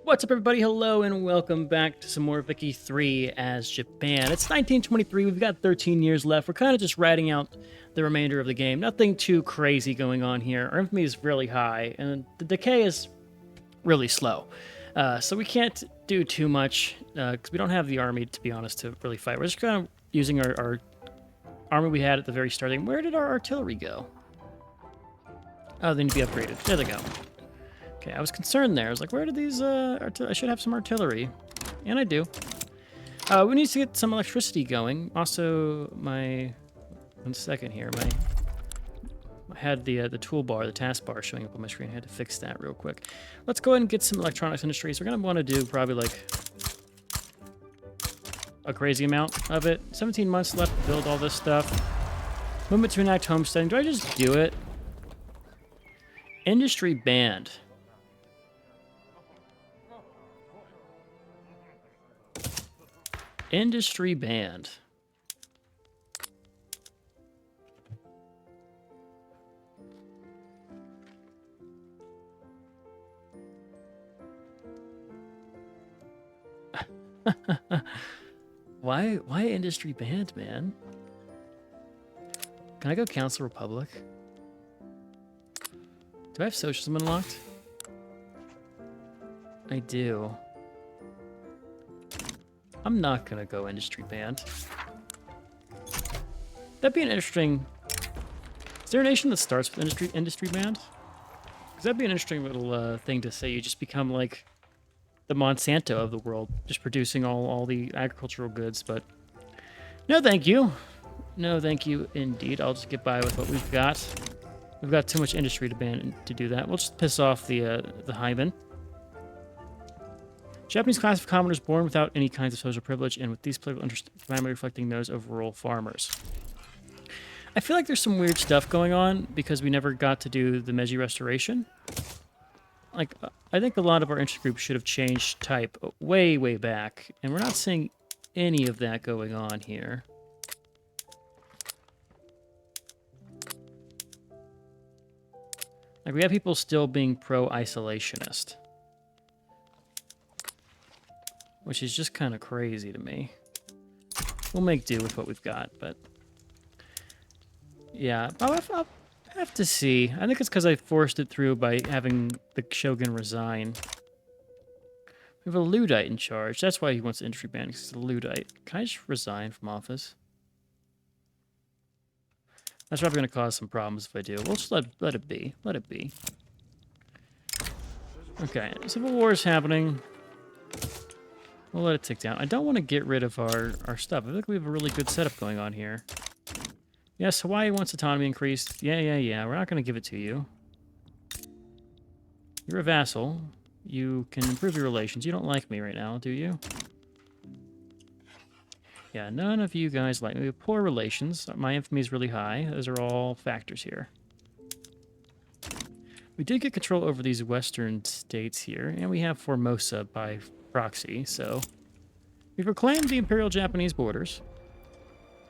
What's up, everybody? Hello, and welcome back to some more Vicky 3 as Japan. It's 1923. We've got 13 years left. We're kind of just riding out the remainder of the game. Nothing too crazy going on here. Our infamy is really high, and the decay is really slow. So we can't do too much, because we don't have the army, to be honest, to really fight. We're just kind of using our army we had at the very starting. Where did our artillery go? Oh, they need to be upgraded. There they go. Okay, I was concerned there. I was like, where did these, I should have some artillery. And I do. We need to get some electricity going. Also, one second here. I had the toolbar, the taskbar showing up on my screen. I had to fix that real quick. Let's go ahead and get some electronics industries. We're going to want to do probably like a crazy amount of it. 17 months left to build all this stuff. Movement to enact homesteading. Do I just do it? Industry banned. Industry banned. Why industry banned, man? Can I go Council Republic? Do I have socialism unlocked? I do. I'm not gonna go industry banned. That'd be an interesting... Is there a nation that starts with industry banned? Because that'd be an interesting little thing to say. You just become like the Monsanto of the world, just producing all the agricultural goods. But no, thank you. No, thank you indeed. I'll just get by with what we've got. We've got too much industry to ban to do that. We'll just piss off the highman. Japanese class of commoners born without any kinds of social privilege, and with these political interests primarily reflecting those of rural farmers. I feel like there's some weird stuff going on because we never got to do the Meiji Restoration. Like, I think a lot of our interest groups should have changed type way, way back, and we're not seeing any of that going on here. Like, we have people still being pro-isolationist. Which is just kind of crazy to me. We'll make do with what we've got, but... Yeah, I'll have to see. I think it's because I forced it through by having the Shogun resign. We have a Luddite in charge. That's why he wants industry ban, because he's a Luddite. Can I just resign from office? That's probably going to cause some problems if I do. We'll just let it be. Let it be. Okay, Civil War is happening. We'll let it tick down. I don't want to get rid of our stuff. I think we have a really good setup going on here. Yes, Hawaii wants autonomy increased. Yeah. We're not going to give it to you. You're a vassal. You can improve your relations. You don't like me right now, do you? Yeah, none of you guys like me. We have poor relations. My infamy is really high. Those are all factors here. We did get control over these western states here, and we have Formosa by proxy, so we've reclaimed the Imperial Japanese borders.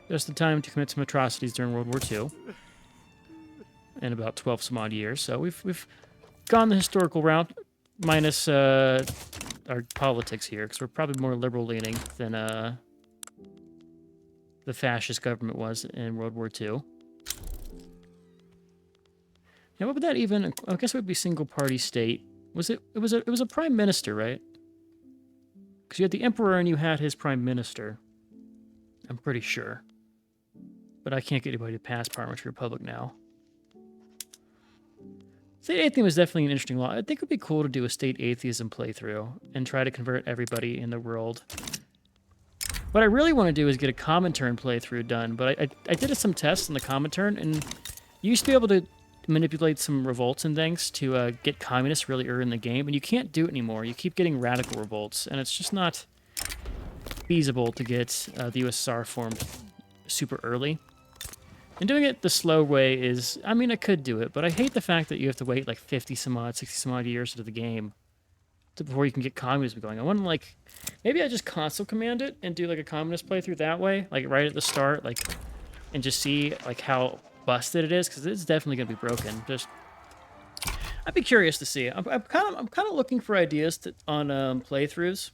Just in time to commit some atrocities during World War II in about 12 some odd years. So we've gone the historical route, minus our politics here, because we're probably more liberal leaning than the fascist government was in World War II. Now, what would that even? I guess it would be single party state. It was a prime minister, right? Because you had the emperor and you had his prime minister. I'm pretty sure. But I can't get anybody to pass Parliamentary Republic now. State atheism was definitely an interesting law. I think it would be cool to do a state atheism playthrough and try to convert everybody in the world. What I really want to do is get a Comintern playthrough done, but I did some tests in the Comintern, and you used to be able to manipulate some revolts and things to get communists really early in the game, and you can't do it anymore. You keep getting radical revolts, and it's just not feasible to get the USSR formed super early. And doing it the slow way is, I mean, I could do it, but I hate the fact that you have to wait like 50 some odd, 60 some odd years into the game before you can get communism going. I want to, like, maybe I just console command it and do like a communist playthrough that way, like right at the start, like, and just see like how busted it is, because it's definitely going to be broken. Just I'd be curious to see. I'm kind of looking for ideas on playthroughs,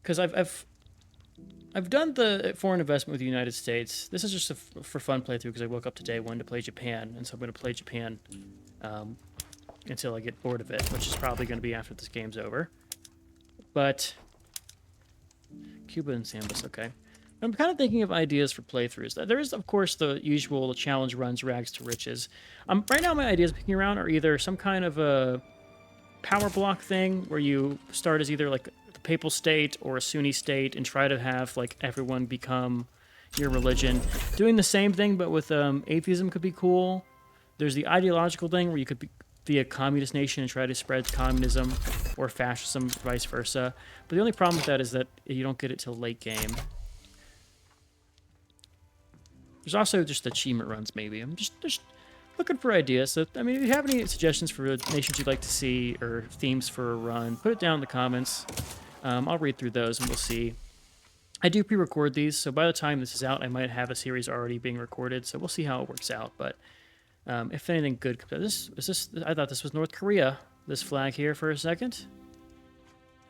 because I've done the foreign investment with the United States. This is just a for fun playthrough because I woke up today wanting to play Japan, and so I'm going to play Japan until I get bored of it, which is probably going to be after this game's over. But Cuba and Sambas, okay. I'm kind of thinking of ideas for playthroughs. There is, of course, the usual challenge runs, rags to riches. Right now, my ideas picking around are either some kind of a power block thing where you start as either like the papal state or a Sunni state and try to have like everyone become your religion. Doing the same thing but with atheism could be cool. There's the ideological thing where you could be a communist nation and try to spread communism or fascism, vice versa. But the only problem with that is that you don't get it till late game. There's also just achievement runs, maybe. I'm just looking for ideas. So, I mean, if you have any suggestions for nations you'd like to see or themes for a run, put it down in the comments. I'll read through those and we'll see. I do pre-record these, so by the time this is out, I might have a series already being recorded, so we'll see how it works out. But if anything good comes out, I thought this was North Korea, this flag here for a second.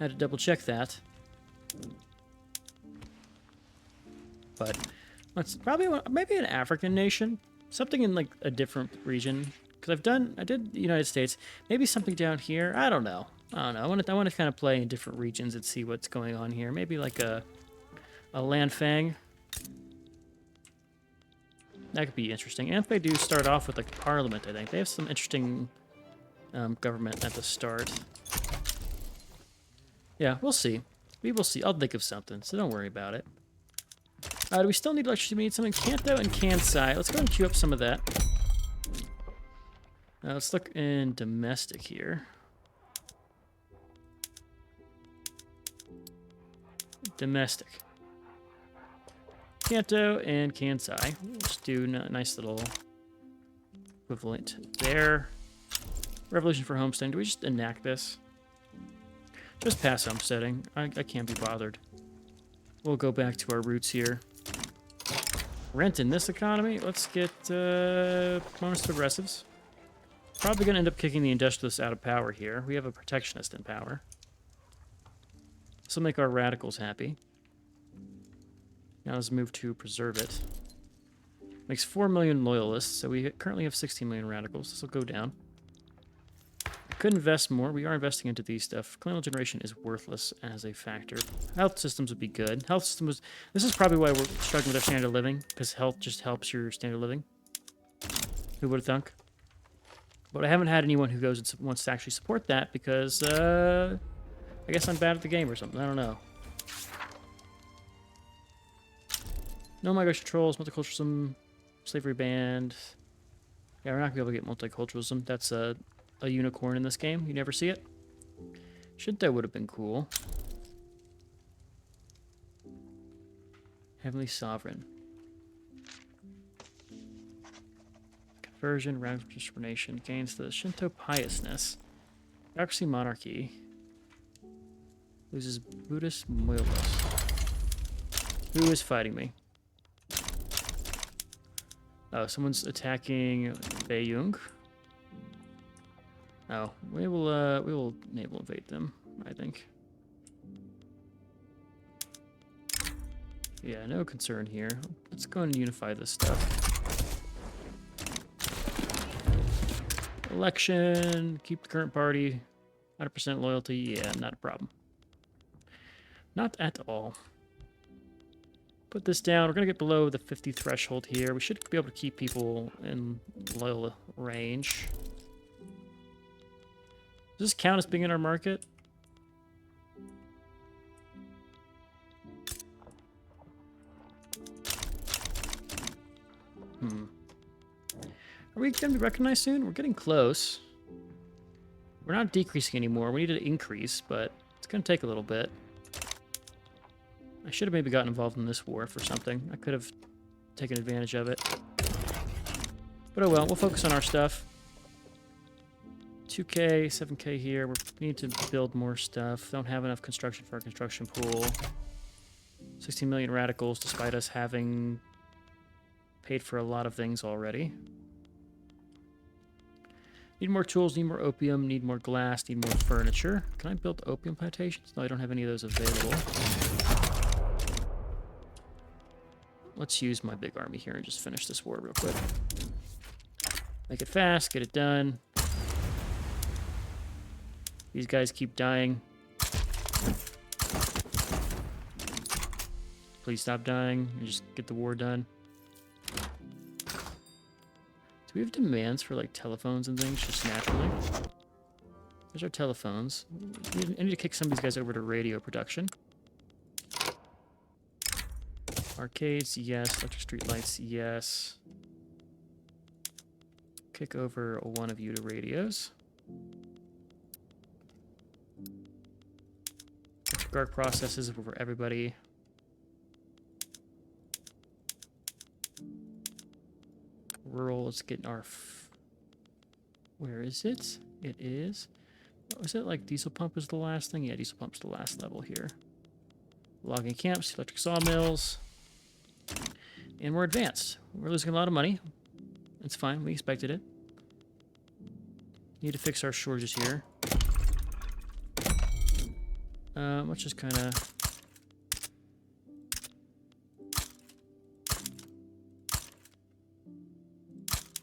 Had to double check that. But it's probably maybe an African nation, something in like a different region. Because I did the United States, maybe something down here. I don't know. I want to kind of play in different regions and see what's going on here. Maybe like a Lanfang. That could be interesting. And if they do start off with like Parliament, I think they have some interesting government at the start. Yeah, we'll see. We will see. I'll think of something, so don't worry about it. Do we still need electricity? We need something Kanto and Kansai. Let's go and queue up some of that. Let's look in domestic here. Domestic. Kanto and Kansai. Let's do a nice little equivalent there. Revolution for homesteading. Do we just enact this? Just pass homesteading. I can't be bothered. We'll go back to our roots here. Rent in this economy. Let's get bonus to progressives. Probably going to end up kicking the industrialists out of power here. We have a protectionist in power. This will make our radicals happy. Now let's move to preserve it. Makes 4 million loyalists, so we currently have 16 million radicals. This will go down. Could invest more. We are investing into these stuff. Colonial generation is worthless as a factor. Health systems would be good. Health systems. This is probably why we're struggling with our standard of living, because health just helps your standard of living. Who would have thunk? But I haven't had anyone who goes and wants to actually support that because I guess I'm bad at the game or something. I don't know. No migration controls, multiculturalism, slavery banned. Yeah, we're not gonna be able to get multiculturalism. That's a unicorn in this game. You never see it. Shinto would have been cool. Heavenly Sovereign. Conversion, radical discrimination, gains the Shinto piousness. Democracy, monarchy. Loses Buddhist loyalists. Who is fighting me? Oh, someone's attacking Beiyang. Oh, we will naval invade them, I think. Yeah, no concern here. Let's go and unify this stuff. Election, keep the current party, 100% loyalty. Yeah, not a problem. Not at all. Put this down. We're gonna get below the 50 threshold here. We should be able to keep people in loyal range. Does this count as being in our market? Are we going to be recognized soon? We're getting close. We're not decreasing anymore. We need to increase, but it's going to take a little bit. I should have maybe gotten involved in this war for something. I could have taken advantage of it. But oh well, we'll focus on our stuff. 2K, 7K here. We need to build more stuff. Don't have enough construction for our construction pool. 16 million radicals, despite us having paid for a lot of things already. Need more tools, need more opium, need more glass, need more furniture. Can I build opium plantations? No, I don't have any of those available. Let's use my big army here and just finish this war real quick. Make it fast, get it done. These guys keep dying. Please stop dying and just get the war done. Do we have demands for like telephones and things just naturally? There's our telephones. I need to kick some of these guys over to radio production. Arcades, yes. Electric street lights, yes. Kick over one of you to radios. Electric arc processes for everybody. Rural, let's get our... Where is it? It is... Was it like diesel pump is the last thing? Yeah, diesel pump's the last level here. Logging camps, electric sawmills. And we're advanced. We're losing a lot of money. It's fine, we expected it. Need to fix our shortages here. Let's just kind of...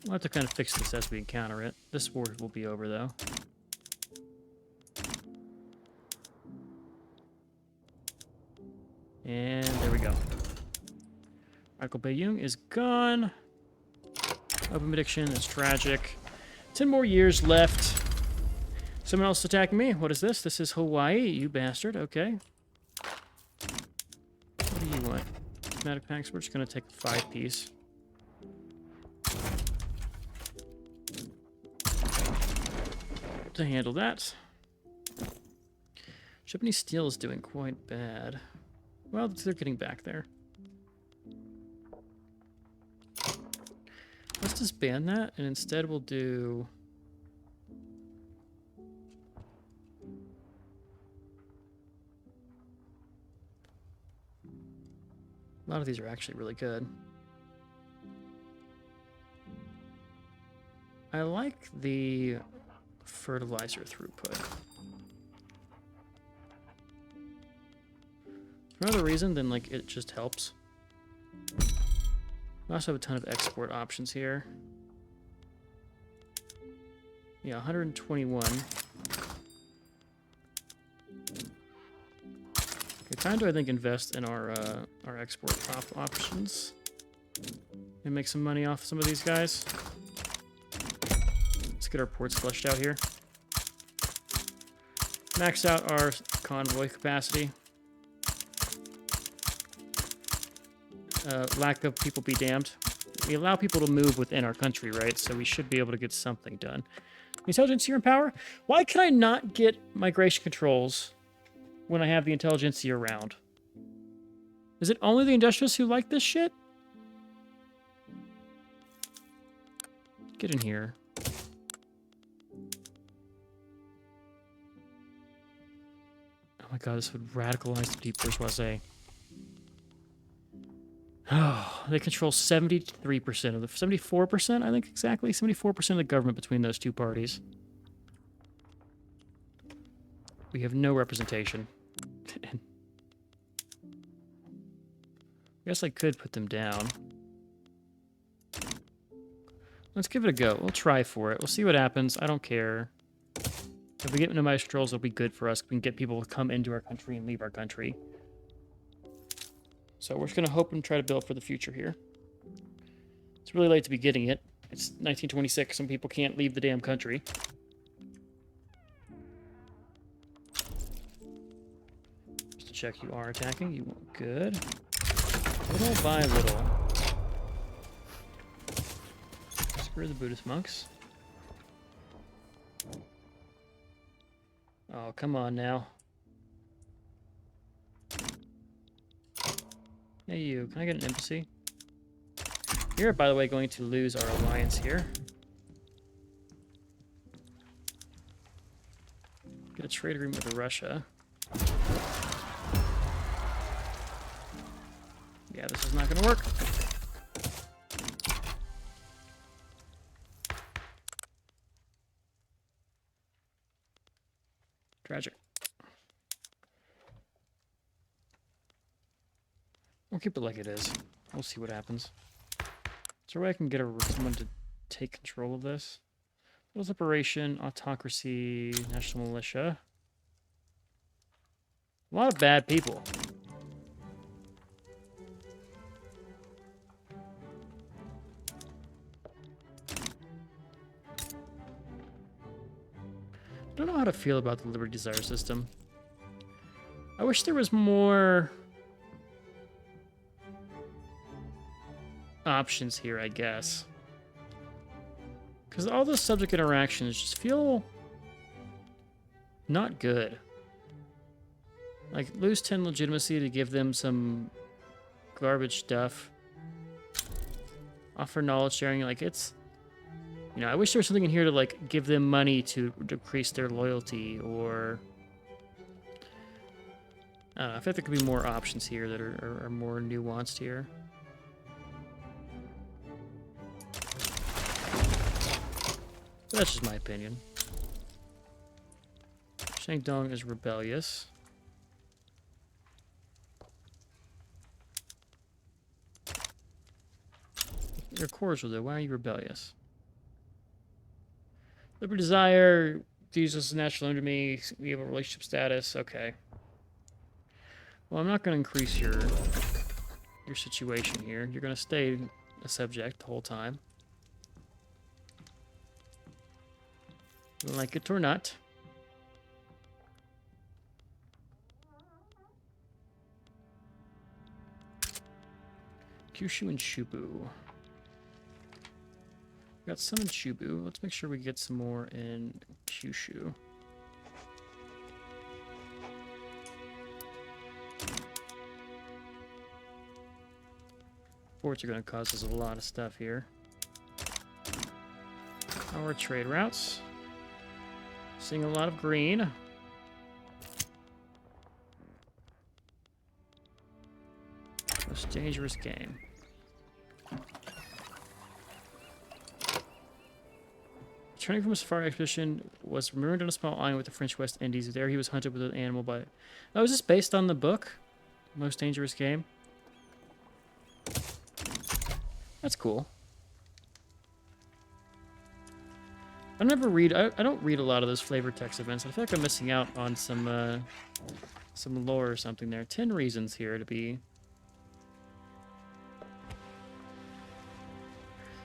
We'll have to kind of fix this as we encounter it. This war will be over, though. And there we go. Michael Bayung is gone. Open addiction is tragic. 10 more years left. Someone else attacking me. What is this? This is Hawaii, you bastard. Okay. What do you want? Schematic packs. We're just going to take a 5-piece. To handle that. Japanese steel is doing quite bad. Well, they're getting back there. Let's disband that, and instead we'll do... A lot of these are actually really good. I like the fertilizer throughput. For no other reason than, like, it just helps. We also have a ton of export options here. Yeah, 121. Okay, time to, I think, invest in our export options. And make some money off some of these guys. Let's get our ports fleshed out here. Max out our convoy capacity. Lack of people be damned. We allow people to move within our country, right? So we should be able to get something done. Intelligentsia in power? Why can I not get migration controls when I have the intelligentsia around? Is it only the industrialists who like this shit? Get in here. Oh my god, this would radicalize the deep bourgeoisie. Oh, they control 73% of the... 74%, I think, exactly. 74% of the government between those two parties. We have no representation. I guess I could put them down. Let's give it a go. We'll try for it. We'll see what happens. I don't care. If we get nomadic controls, it'll be good for us. We can get people to come into our country and leave our country. So we're just going to hope and try to build for the future here. It's really late to be getting it. It's 1926. Some people can't leave the damn country. Just to check you are attacking. You want good. Little by little. Screw the Buddhist monks. Oh, come on now. Hey you, can I get an embassy? You're, by the way, going to lose our alliance here. Get a trade agreement with Russia. Yeah, this is not going to work. Tragic. We'll keep it like it is. We'll see what happens. Is there a way I can get someone to take control of this? People's Liberation, Autocracy, National Militia. A lot of bad people. I don't know how to feel about the Liberty Desire system. I wish there was more options here, I guess. Because all the subject interactions just feel not good. Like, lose 10 legitimacy to give them some garbage stuff. Offer knowledge sharing, like, it's... You know, I wish there was something in here to, like, give them money to decrease their loyalty, or... I don't know, I feel like there could be more options here that are more nuanced here. But that's just my opinion. Shangdong is rebellious. Your cordial, though. Why are you rebellious? Liberty Desire, use this as natural enemy. We have a relationship status. Okay. Well, I'm not going to increase your situation here. You're going to stay a subject the whole time. Like it or not. Kyushu and Shubu. We got some in Shubu. Let's make sure we get some more in Kyushu. Forts are going to cause us a lot of stuff here. Our trade routes. Seeing a lot of green. Most dangerous game. Returning from a safari expedition, was marooned on a small island with the French West Indies. There he was hunted with an animal by... Oh, is this based on the book? Most Dangerous Game? That's cool. I don't read a lot of those flavor text events. I feel like I'm missing out on some lore or something there. 10 reasons here to be...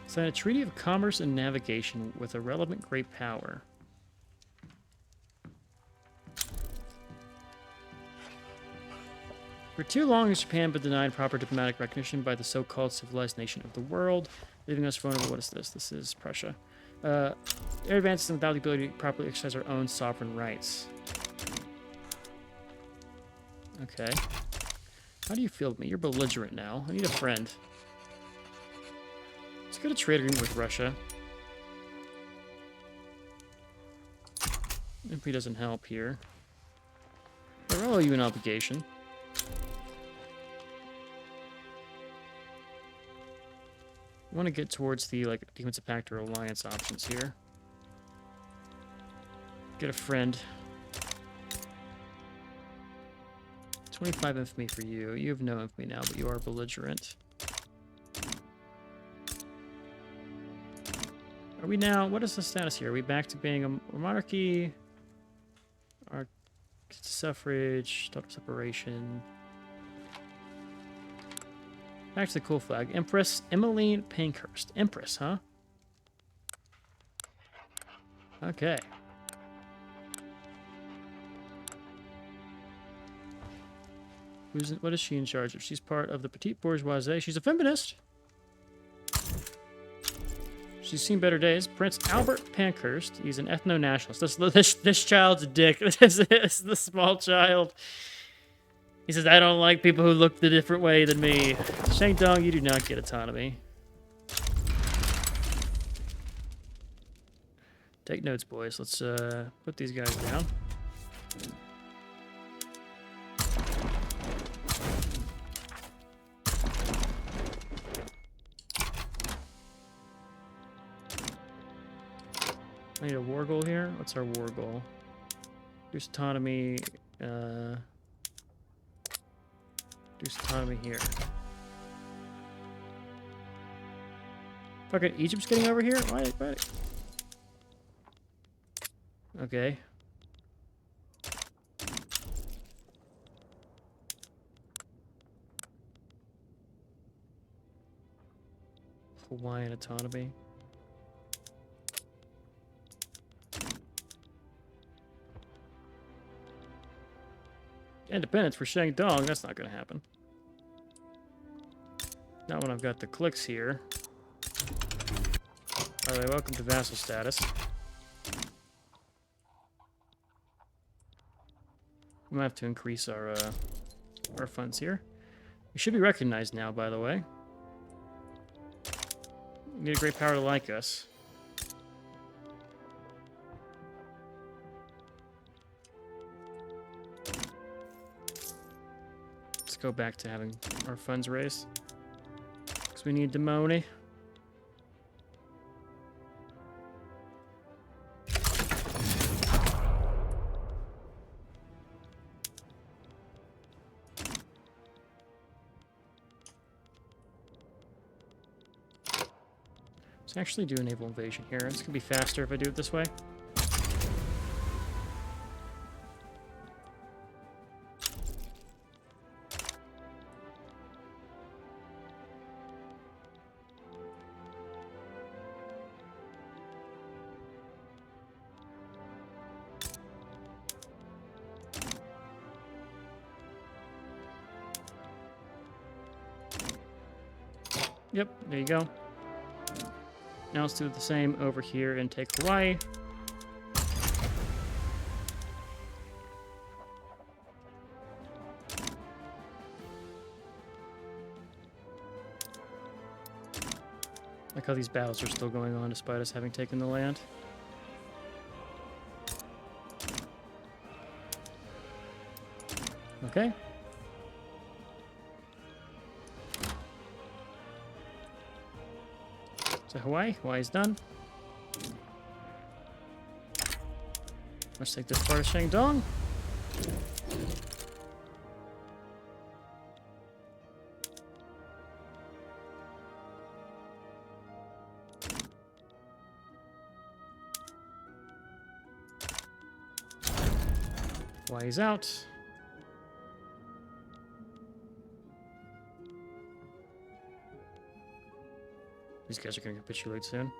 Sign a treaty of commerce and navigation with a relevant great power. For too long, has Japan been denied proper diplomatic recognition by the so-called civilized nation of the world, leaving us vulnerable. What is this? This is Prussia. Air advances without the ability to properly exercise our own sovereign rights. Okay. How do you feel with me? You're belligerent now. I need a friend. Let's get a trade agreement with Russia. If he doesn't help here. I owe you an obligation. I want to get towards the defensive pact or alliance options here. Get a friend. 25 infamy for you. You have no infamy now, but you are belligerent. Are we now... What is the status here? Are we back to being a monarchy? Our suffrage, total separation. Back to the cool flag. Empress Emmeline Pankhurst. Empress, huh? Okay. What is she in charge of? She's part of the petite bourgeoisie. She's a feminist. She's seen better days. Prince Albert Pankhurst. He's an ethno-nationalist. This child's a dick. This is the small child. He says, I don't like people who look the different way than me. Shangdong, you do not get autonomy. Take notes, boys. Let's put these guys down. I need a war goal here. What's our war goal? Reduce autonomy. Reduce autonomy here. Fuck it, Egypt's getting over here? Why? Okay. Hawaiian autonomy. Independence for Shandong, that's not going to happen. Not when I've got the clicks here. By the way, welcome to vassal status. We might have to increase our funds here. We should be recognized now, by the way. We need a great power to like us. Let's go back to having our funds raised. Because we need the money. Let's actually do a naval invasion here. It's going to be faster if I do it this way. Yep, there you go. Now let's do the same over here and take Hawaii. Like how these battles are still going on despite us having taken the land. Okay. So Hawaii's done. Let's take this part of Shandong. Hawaii's out. These guys are going to capitulate soon.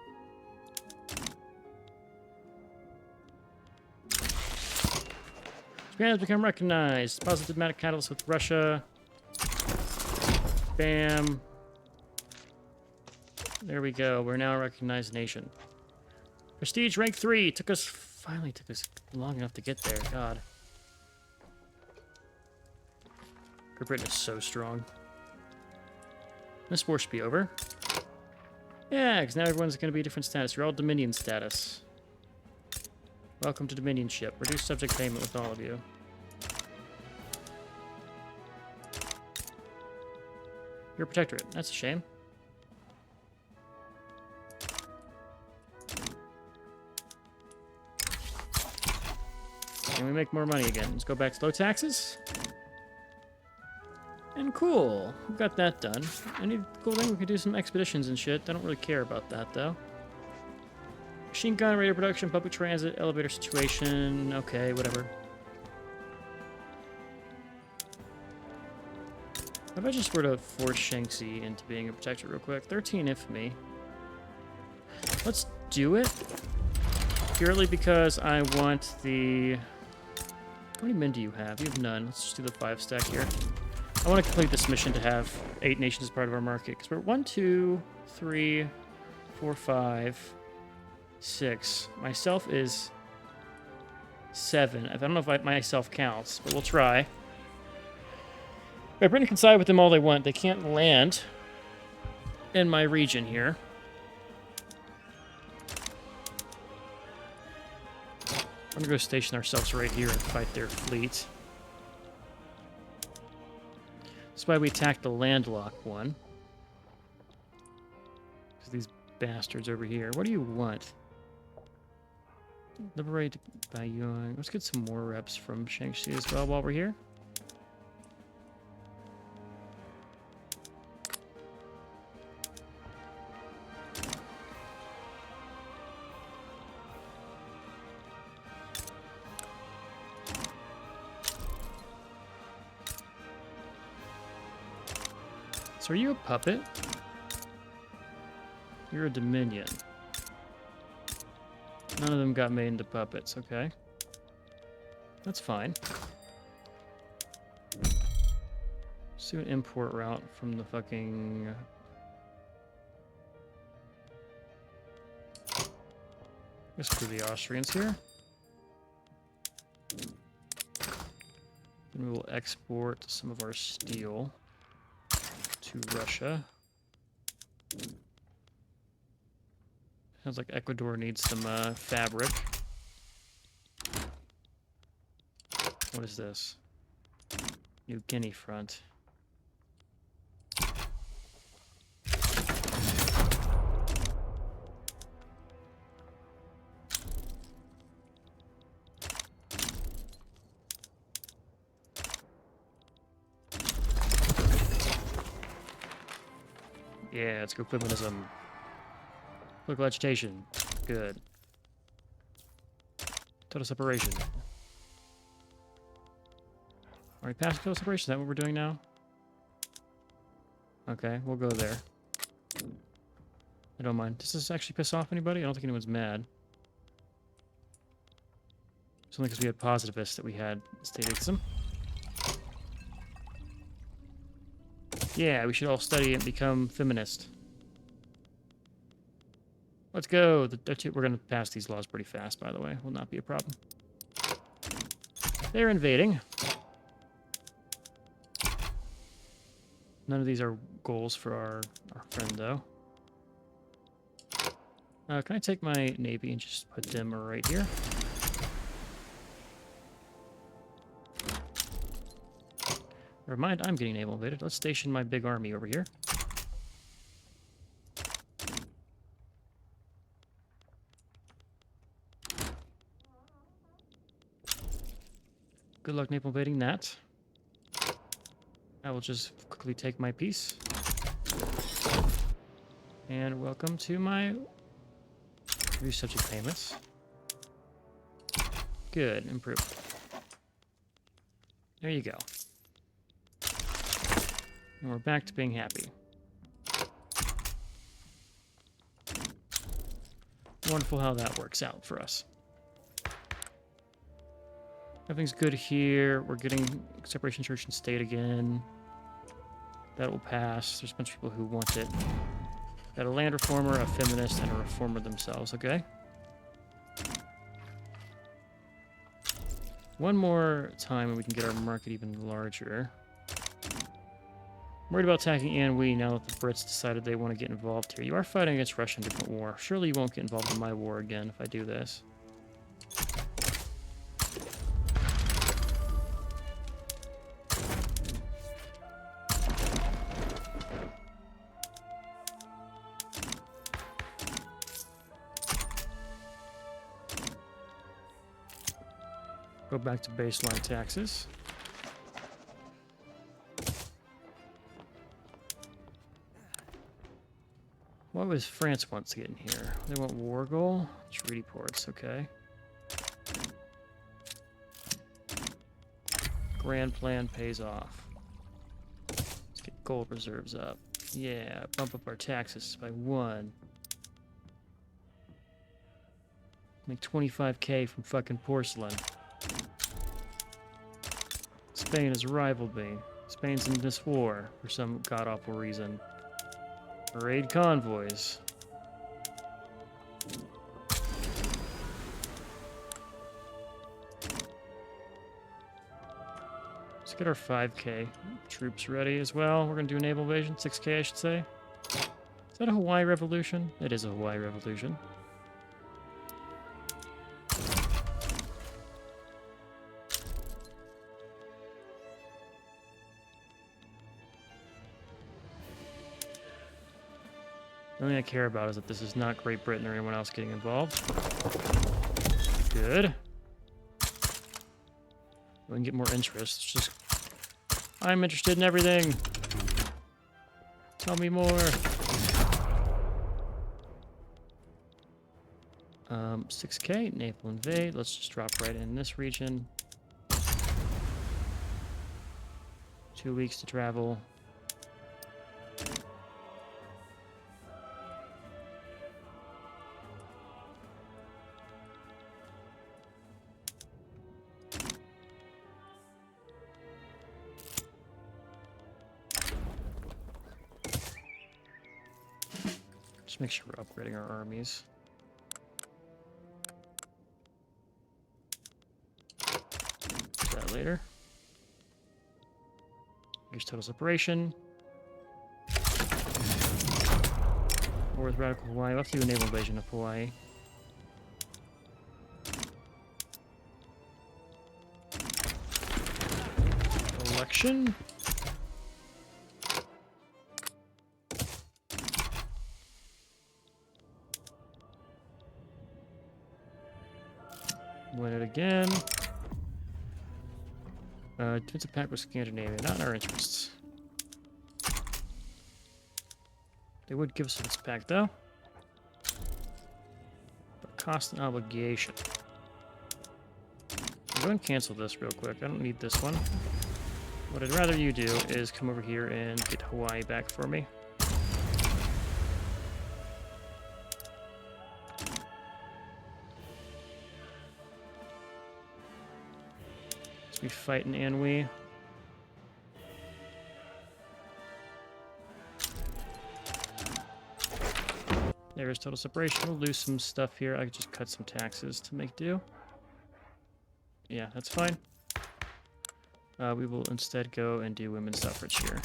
Japan has become recognized. Positive diplomatic catalyst with Russia. Bam. There we go. We're now a recognized nation. Prestige rank 3. Finally took us long enough to get there. God. Great Britain is so strong. This war should be over. Yeah, because now everyone's going to be different status. You're all Dominion status. Welcome to Dominionship. Reduce subject payment with all of you. You're a protectorate. That's a shame. Can we make more money again? Let's go back to low taxes. And cool. We've got that done. Any cool thing? We could do some expeditions and shit. I don't really care about that, though. Machine gun, radar production, public transit, elevator situation. Okay, whatever. How about I just were to force Shaanxi into being a protector real quick? 13 infamy. Let's do it. Purely because I want the... How many men do you have? You have none. Let's just do the 5 stack here. I want to complete this mission to have 8 nations as part of our market. Because we're 1, 2, 3, 4, 5, 6. Myself is 7. I don't know if myself counts, but we'll try. Right, Britain can side with them all they want. They can't land in my region here. I'm going to go station ourselves right here and fight their fleet. That's why we attacked the landlocked one. Because these bastards over here. What do you want? Liberate Bayuan. Let's get some more reps from Shaanxi as well while we're here. So are you a puppet? You're a Dominion. None of them got made into puppets, okay. That's fine. Let's do an import route from the fucking... Let's do the Austrians here. Then we will export some of our steel to Russia. Sounds like Ecuador needs some fabric. What is this? New Guinea front. Yeah, let's go feminism. Political agitation. Good. Total separation. Are we past total separation? Is that what we're doing now? Okay, we'll go there. I don't mind. Does this actually piss off anybody? I don't think anyone's mad. It's only because we had positivists that we had statism. Yeah, we should all study and become feminist. Let's go. We're going to pass these laws pretty fast, by the way. Will not be a problem. They're invading. None of these are goals for our friend, though. Can I take my navy and just put them right here? Never mind, I'm getting naval invaded. Let's station my big army over here. Good luck naval invading that. I will just quickly take my piece. And welcome to my new subject payments. Good, improved. There you go. And we're back to being happy. Wonderful how that works out for us. Everything's good here. We're getting separation church and state again. That will pass. There's a bunch of people who want it. Got a land reformer, a feminist, and a reformer themselves, okay? One more time and we can get our market even larger. I'm worried about attacking Anhui now that the Brits decided they want to get involved here. You are fighting against Russia in a different war. Surely you won't get involved in my war again if I do this. Go back to baseline taxes. What was France wants to get in here? They want war goal? Treaty ports, okay. Grand plan pays off. Let's get gold reserves up. Yeah, bump up our taxes by 1. Make 25k from fucking porcelain. Spain has rivaled me. Spain's in this war for some god-awful reason. Raid convoys. Let's get our 5k troops ready as well. We're going to do a naval invasion. 6k, I should say. Is that a Hawaii revolution? It is a Hawaii revolution. The only thing I care about is that this is not Great Britain or anyone else getting involved. good. We can get more interest. It's just, I'm interested in everything. Tell me more. 6K, naval invade. Let's just drop right in this region. 2 weeks to travel. Just make sure we're upgrading our armies. Do that later. Here's total separation. War with radical Hawaii. We'll have to do a naval invasion of Hawaii. Election. Win it again. Defensive pact with Scandinavia, not in our interests. They would give us a defensive pact, though. But cost and obligation. I'll go and cancel this real quick. I don't need this one. What I'd rather you do is come over here and get Hawaii back for me. We fighting Anhui. There's total separation. We'll lose some stuff here. I could just cut some taxes to make do. Yeah, that's fine. We will instead go and do women's suffrage here.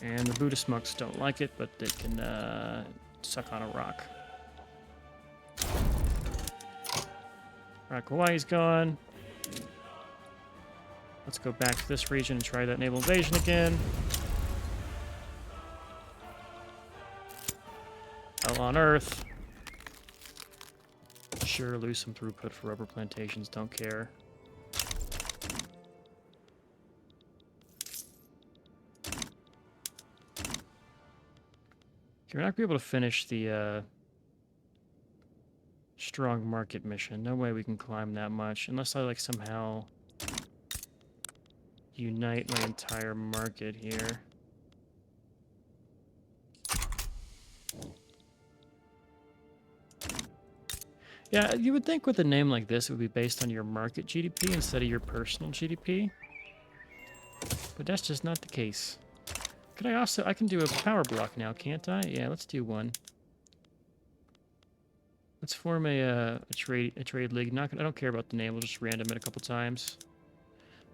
And the Buddhist monks don't like it, but they can suck on a rock. Rock Hawaii's gone. Let's go back to this region and try that naval invasion again. Hell on Earth. Sure, lose some throughput for rubber plantations, don't care. We're not going to be able to finish the strong market mission. No way we can climb that much, unless I like somehow unite my entire market here. Yeah, you would think with a name like this, it would be based on your market GDP instead of your personal GDP. But that's just not the case. Could I also... I can do a power block now, can't I? Yeah, let's do one. Let's form a trade league. I don't care about the name. We'll just random it a couple times.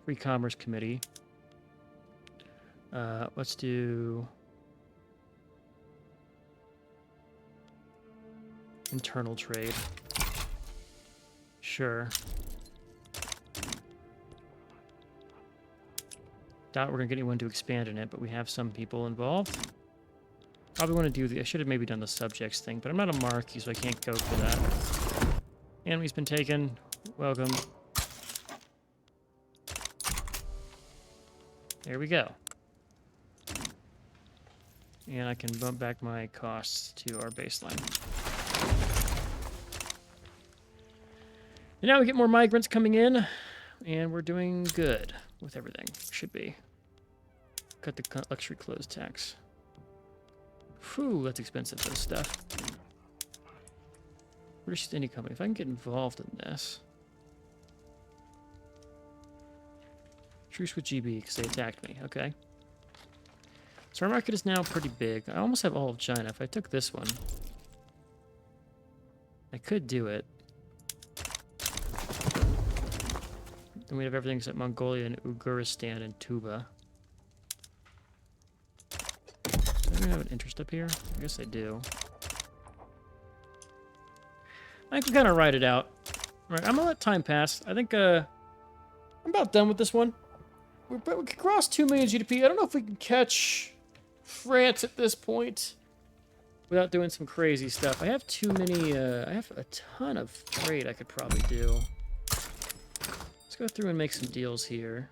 Free Commerce Committee. Let's do... internal trade. Sure. Doubt we're gonna get anyone to expand in it, but we have some people involved. Probably want to do the... I should have maybe done the subjects thing, but I'm not a marquis, so I can't go for that. Enemy's been taken. Welcome. There we go. And I can bump back my costs to our baseline. And now we get more migrants coming in, and we're doing good with everything. Should be. Cut the luxury clothes tax. Whew, that's expensive, this stuff. British East India Company. If I can get involved in this. Truce with GB, because they attacked me. Okay. So our market is now pretty big. I almost have all of China. If I took this one, I could do it. Then we have everything except Mongolia and Uguristan and Tuba. Do I have an interest up here? I guess I do. I can kind of ride it out. All right, I'm gonna let time pass. I think I'm about done with this one. We can cross 2 million GDP. I don't know if we can catch France at this point. without doing some crazy stuff. I have too many, I have a ton of trade I could probably do. Let's go through and make some deals here.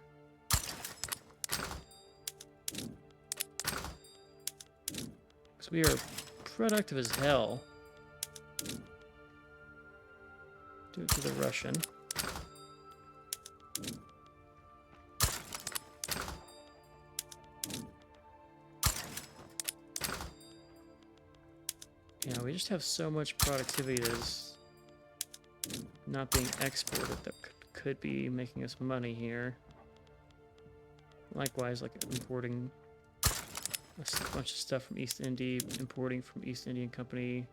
Because we are productive as hell. Do it to the Russian. Yeah, we just have so much productivity that is not being exported that could be making us money here. Likewise, like importing a bunch of stuff from East India, importing from East Indian Company.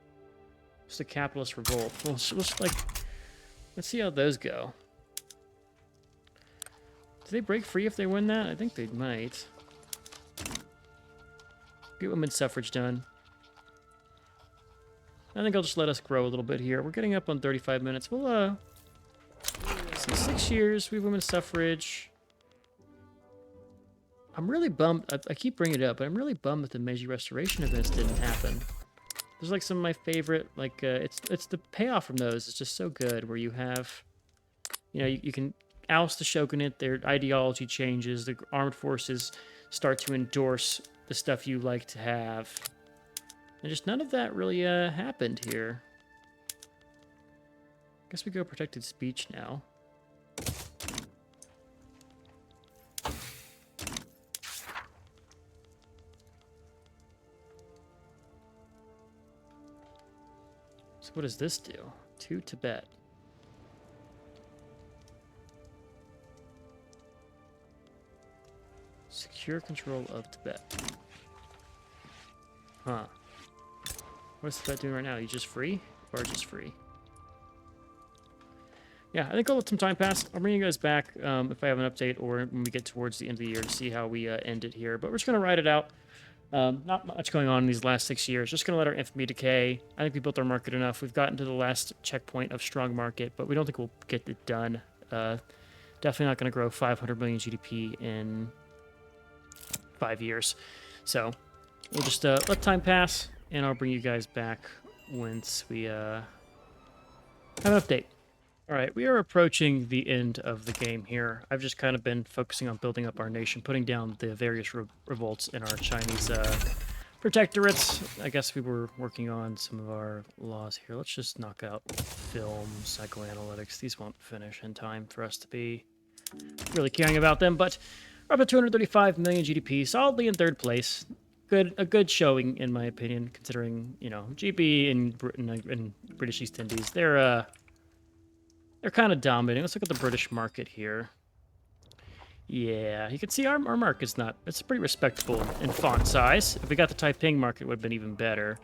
Just a capitalist revolt. Well, let's see how those go. Do they break free if they win that? I think they might. Get women's suffrage done. I think I'll just let us grow a little bit here. We're getting up on 35 minutes. We'll, see, 6 years, we have women's suffrage. I'm really bummed. I keep bringing it up, but I'm really bummed that the Meiji Restoration events didn't happen. There's like some of my favorite, like, it's the payoff from those is just so good, where you have, you know, you can oust the shogunate, their ideology changes, the armed forces start to endorse the stuff you like to have. And just none of that really happened here. Guess we go protected speech now. So what does this do? To Tibet. Secure control of Tibet. Huh. What's Tibet doing right now? You just free? Or just free? Yeah, I think I'll let some time pass. I'll bring you guys back if I have an update or when we get towards the end of the year to see how we end it here. But we're just going to ride it out. Not much going on in these last 6 years. Just going to let our infamy decay. I think we built our market enough. We've gotten to the last checkpoint of strong market, but we don't think we'll get it done. Definitely not going to grow 500 million GDP in 5 years. So we'll just let time pass, and I'll bring you guys back once we have an update. All right, we are approaching the end of the game here. I've just kind of been focusing on building up our nation, putting down the various revolts in our Chinese protectorates. I guess we were working on some of our laws here. Let's just knock out film, psychoanalytics. These won't finish in time for us to be really caring about them, but we're up at 235 million GDP, solidly in third place. A good showing, in my opinion, considering, you know, GB and Britain and British East Indies, they're kind of dominating. Let's look at the British market here. Yeah, you can see our market's not... It's pretty respectable in font size. If we got the Taiping market, it would have been even better.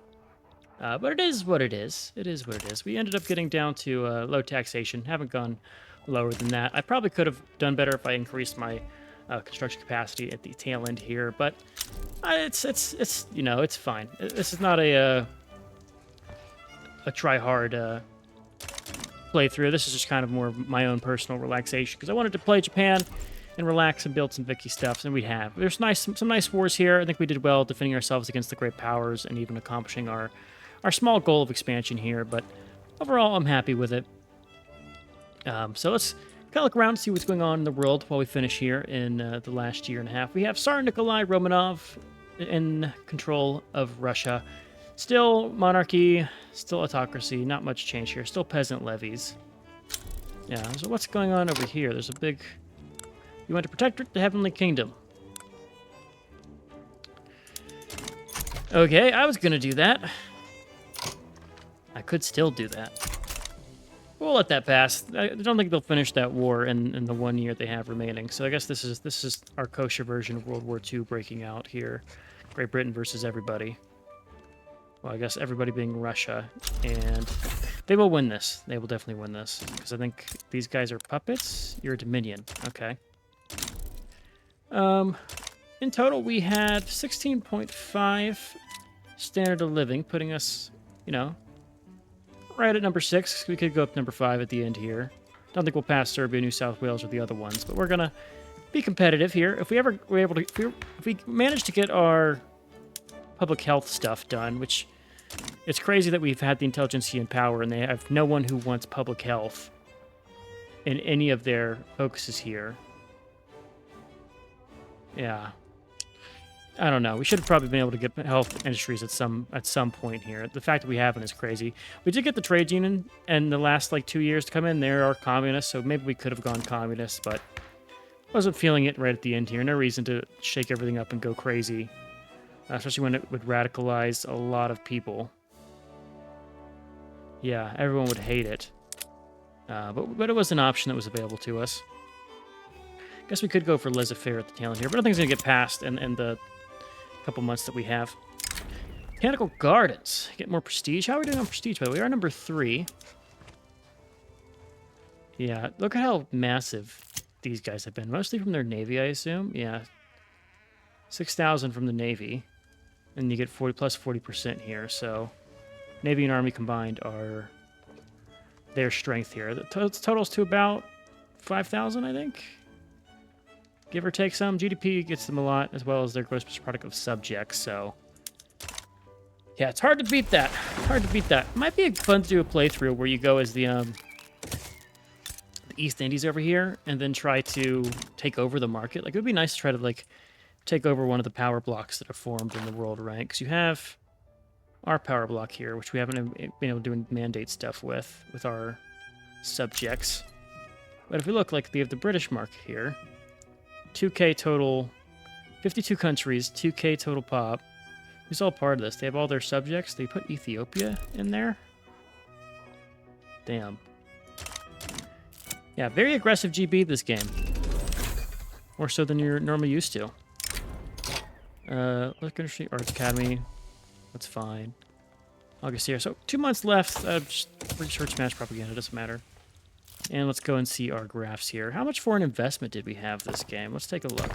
But it is what it is. It is what it is. We ended up getting down to low taxation. Haven't gone lower than that. I probably could have done better if I increased my construction capacity at the tail end here. But it's you know, it's fine. This is not a try-hard... playthrough. This is just kind of more of my own personal relaxation because I wanted to play Japan and relax and build some Vicky stuff, and we have. There's some nice wars here. I think we did well defending ourselves against the great powers and even accomplishing our small goal of expansion here, but overall I'm happy with it. So let's kind of look around and see what's going on in the world while we finish here in the last year and a half. We have Tsar Nikolai Romanov in control of Russia. Still monarchy, still autocracy, not much change here. Still peasant levies. Yeah, so what's going on over here? There's a big... You want to protect the Heavenly Kingdom. Okay, I was going to do that. I could still do that. We'll let that pass. I don't think they'll finish that war in the 1 year they have remaining. So I guess this is our kosher version of World War II breaking out here. Great Britain versus everybody. Well, I guess everybody being Russia, and they will win this. They will definitely win this, because I think these guys are puppets. You're a Dominion. Okay. In total, we had 16.5 standard of living, putting us, you know, right at number 6. We could go up number 5 at the end here. Don't think we'll pass Serbia, New South Wales, or the other ones, but we're gonna be competitive here. If we ever were able to, if we manage to get our public health stuff done, which It's crazy that we've had the intelligentsia in power and they have no one who wants public health in any of their focuses here. Yeah. I don't know. We should have probably been able to get health industries at some point here. The fact that we haven't is crazy. We did get the trade union in the last like 2 years to come in. They are communists, so maybe we could have gone communist, but wasn't feeling it right at the end here. No reason to shake everything up and go crazy, especially when it would radicalize a lot of people. Yeah, everyone would hate it. But it was an option that was available to us. Guess we could go for laissez-faire at the tail end here, but nothing's going to get passed in the couple months that we have. Botanical Gardens. Get more prestige. How are we doing on prestige, by the way? We are number 3. Yeah, look at how massive these guys have been. Mostly from their Navy, I assume. Yeah. 6,000 from the Navy. And you get 40 plus 40% here, so Navy and Army combined are their strength here. The totals to about 5,000, I think. Give or take some. GDP gets them a lot, as well as their gross product of subjects, so yeah, it's hard to beat that. Hard to beat that. Might be fun to do a playthrough where you go as the East Indies over here and then try to take over the market. Like, it would be nice to try to, like, take over one of the power blocks that are formed in the world, right? Because you have our power block here, which we haven't been able to do mandate stuff with our subjects. But if we look, like, we have the British market here. 2K total, 52 countries, 2K total pop. Who's all part of this? They have all their subjects. They put Ethiopia in there. Damn. Yeah, very aggressive GB this game. More so than you're normally used to. Look, Industry Arts Academy. That's fine. August here. So 2 months left. Just research mass propaganda. Doesn't matter. And let's go and see our graphs here. How much foreign investment did we have this game? Let's take a look.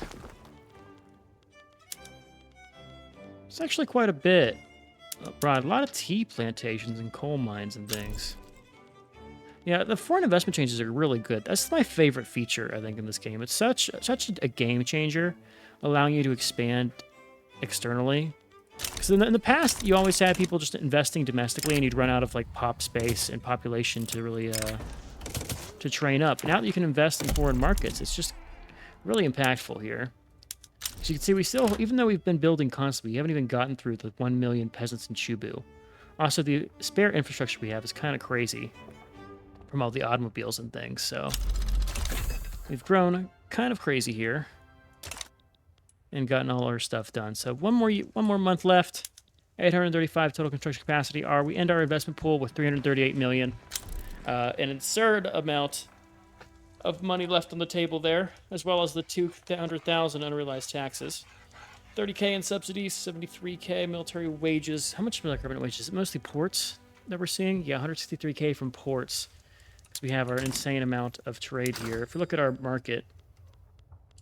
It's actually quite a bit. Right, a lot of tea plantations and coal mines and things. Yeah, the foreign investment changes are really good. That's my favorite feature, I think, in this game. It's such a game changer, allowing you to expand externally. Because in the past, you always had people just investing domestically, and you'd run out of like pop space and population to really to train up. Now that you can invest in foreign markets, it's just really impactful here. So you can see we still, even though we've been building constantly, we haven't even gotten through the 1 million peasants in Chubu. Also, the spare infrastructure we have is kind of crazy from all the automobiles and things, so we've grown kind of crazy here and gotten all our stuff done. So one more month left. 835 total construction capacity. We end our investment pool with 338 million. An absurd amount of money left on the table there, as well as the 200,000 unrealized taxes. 30K in subsidies, 73K military wages. How much military government wages? Is it mostly ports that we're seeing? Yeah, 163K from ports. Because we have our insane amount of trade here. If we look at our market,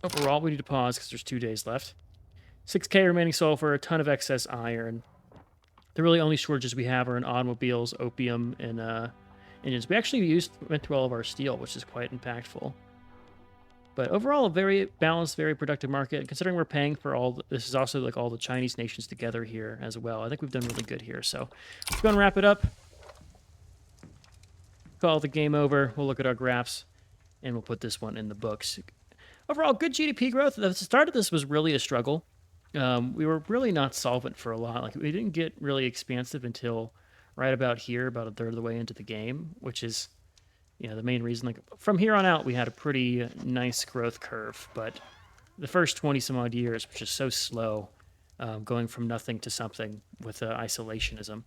overall, we need to pause because there's 2 days left. 6K remaining sulfur, a ton of excess iron. The really only shortages we have are in automobiles, opium, and engines. We actually went through all of our steel, which is quite impactful. But overall, a very balanced, very productive market. Considering we're paying for this is also like all the Chinese nations together here as well. I think we've done really good here. So let's go and wrap it up. Call the game over. We'll look at our graphs, and we'll put this one in the books. Overall, good GDP growth. The start of this was really a struggle. We were really not solvent for a lot. Like, we didn't get really expansive until right about here, about a third of the way into the game, which is, the main reason. Like, from here on out, we had a pretty nice growth curve, but the first 20 some odd years was just so slow, going from nothing to something with isolationism.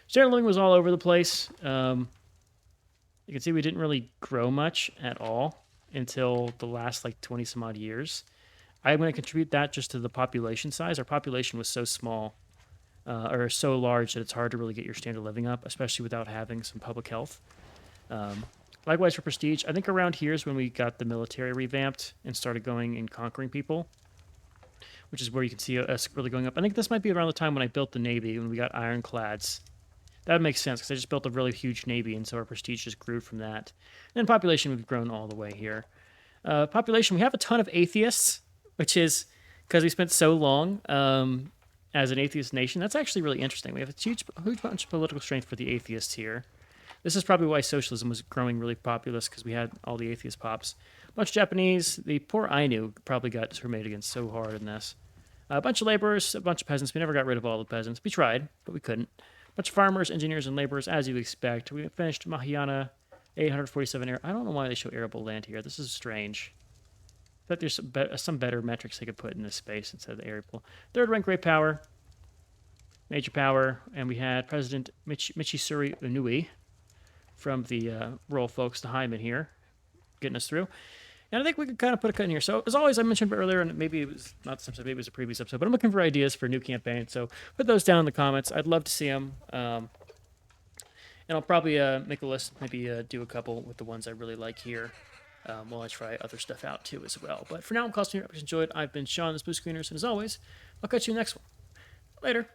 Standard living was all over the place. You can see we didn't really grow much at all until the last like 20 some odd years. I'm going to contribute that just to the population size. Our population was so small, or so large, that it's hard to really get your standard of living up, especially without having some public health. Likewise for prestige, I think around here is when we got the military revamped and started going and conquering people, which is where you can see us really going up. I think this might be around the time when I built the Navy, when we got ironclads. That would make sense, because I just built a really huge Navy, and so our prestige just grew from that. And then population, we've grown all the way here. Population, we have a ton of atheists, which is because we spent so long as an atheist nation. That's actually really interesting. We have a huge bunch of political strength for the atheists here. This is probably why socialism was growing really populous, because we had all the atheist pops. A bunch of Japanese. The poor Ainu probably got discriminated against so hard in this. A bunch of laborers, a bunch of peasants. We never got rid of all the peasants. We tried, but we couldn't. A bunch of farmers, engineers, and laborers, as you expect. We finished Mahayana, 847 I don't know why they show arable land here. This is strange. But there's some better metrics they could put in this space instead of the arable. Third rank, great power, major power, and we had President Michisuri Unui from the rural folks, the Hyman here, getting us through. And I think we could kind of put a cut in here. So, as always, I mentioned earlier, and maybe it was not this episode, maybe it was a previous episode, but I'm looking for ideas for a new campaign. So, put those down in the comments. I'd love to see them. And I'll probably make a list, maybe do a couple with the ones I really like here, while I try other stuff out too as well. But for now, I'm Costume. I hope you enjoyed. I've been Sean, the Spoof Screeners, and as always, I'll catch you in the next one. Later.